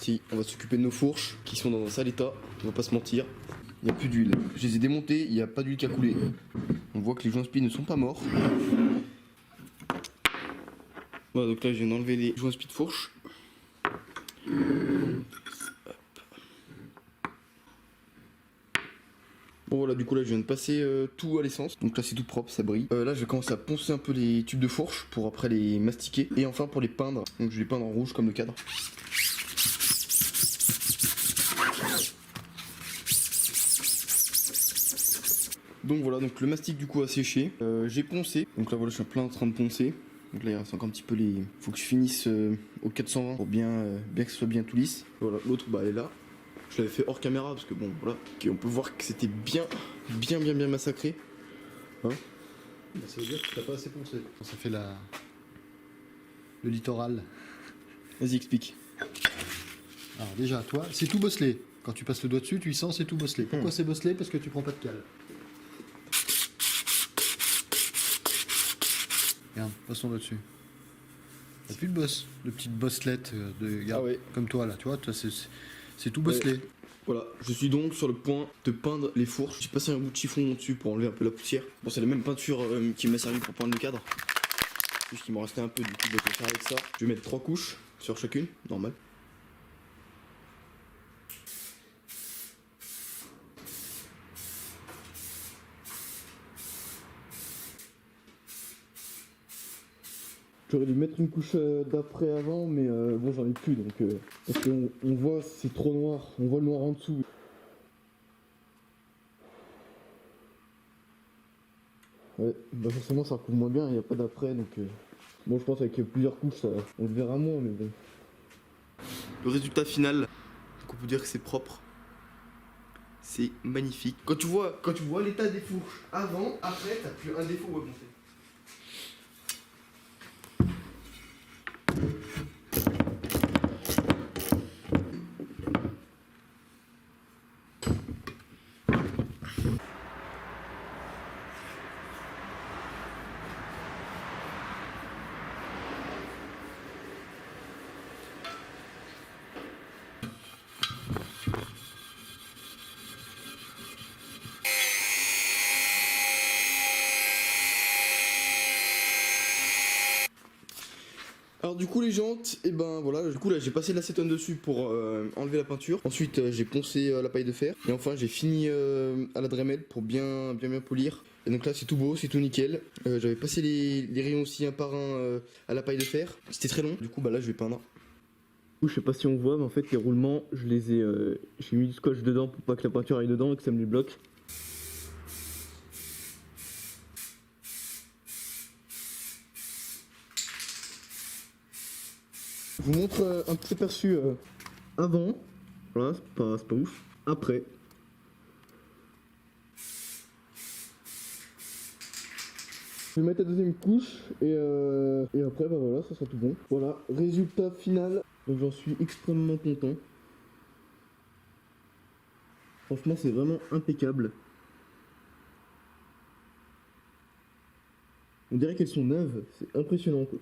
parti. On va s'occuper de nos fourches qui sont dans un sale état, on va pas se mentir. Il n'y a plus d'huile. Je les ai démontées, il n'y a pas d'huile qui a coulé. On voit que les joints spi ne sont pas morts. Voilà, donc là je viens d'enlever les joints spi de fourche. Bon voilà, du coup là je viens de passer tout à l'essence. Donc là c'est tout propre, ça brille. Là je vais commencer à poncer un peu les tubes de fourche pour après les mastiquer. Et enfin pour les peindre, donc je vais les peindre en rouge comme le cadre. Donc voilà, donc le mastic du coup a séché. J'ai poncé, donc là voilà je suis plein en train de poncer. Donc là il reste encore un petit peu les... Faut que je finisse au 420 pour bien que ce soit bien tout lisse. Voilà, l'autre bah elle est là. Je l'avais fait hors caméra parce que bon voilà, on peut voir que c'était bien massacré. Hein, ça veut dire que t'as pas assez poncé. Ça fait le littoral. vas-y explique. Alors déjà, toi, c'est tout bosselé. Quand tu passes le doigt dessus, tu y sens, c'est tout bosselé. Pourquoi c'est bosselé? Parce que tu prends pas de cale. Regarde, passe ton doigt dessus. T'as plus de bosse, de petites bosselettes de regarde, Ah ouais. comme toi là, tu vois, c'est tout bosselé. Ouais. Voilà, je suis donc sur le point de peindre les fourches. J'ai passé un bout de chiffon dessus pour enlever un peu la poussière. Bon, c'est la même peinture qui m'a servi pour peindre le cadre. Juste qu'il m'en restait un peu, du coup, je vais faire avec ça. Je vais mettre 3 couches sur chacune, normal. J'aurais dû mettre une couche d'après avant, mais bon, j'en ai plus donc. Parce qu'on voit, c'est trop noir, on voit le noir en dessous. Ouais, bah forcément ça recouvre moins bien, il n'y a pas d'après donc. Bon, je pense avec plusieurs couches, ça, on le verra moins, mais bon. Le résultat final, donc on peut dire que c'est propre. C'est magnifique. Quand tu vois l'état des fourches avant, après, t'as plus un défaut à remonter. Alors du coup les jantes, et ben voilà, du coup là j'ai passé de l'acétone dessus pour enlever la peinture. Ensuite j'ai poncé la paille de fer. Et enfin j'ai fini à la Dremel pour bien polir. Et donc là c'est tout beau, c'est tout nickel. J'avais passé les rayons aussi un par un à la paille de fer. C'était très long, du coup bah là je vais peindre. Du coup je sais pas si on voit mais en fait les roulements je les ai... j'ai mis du scotch dedans pour pas que la peinture aille dedans et que ça me les bloque. Je vous montre un petit aperçu avant, voilà, c'est pas ouf. Après, je vais mettre la deuxième couche et après bah voilà, ça sera tout bon. Voilà, résultat final, donc j'en suis extrêmement content. Franchement c'est vraiment impeccable. On dirait qu'elles sont neuves, c'est impressionnant quoi.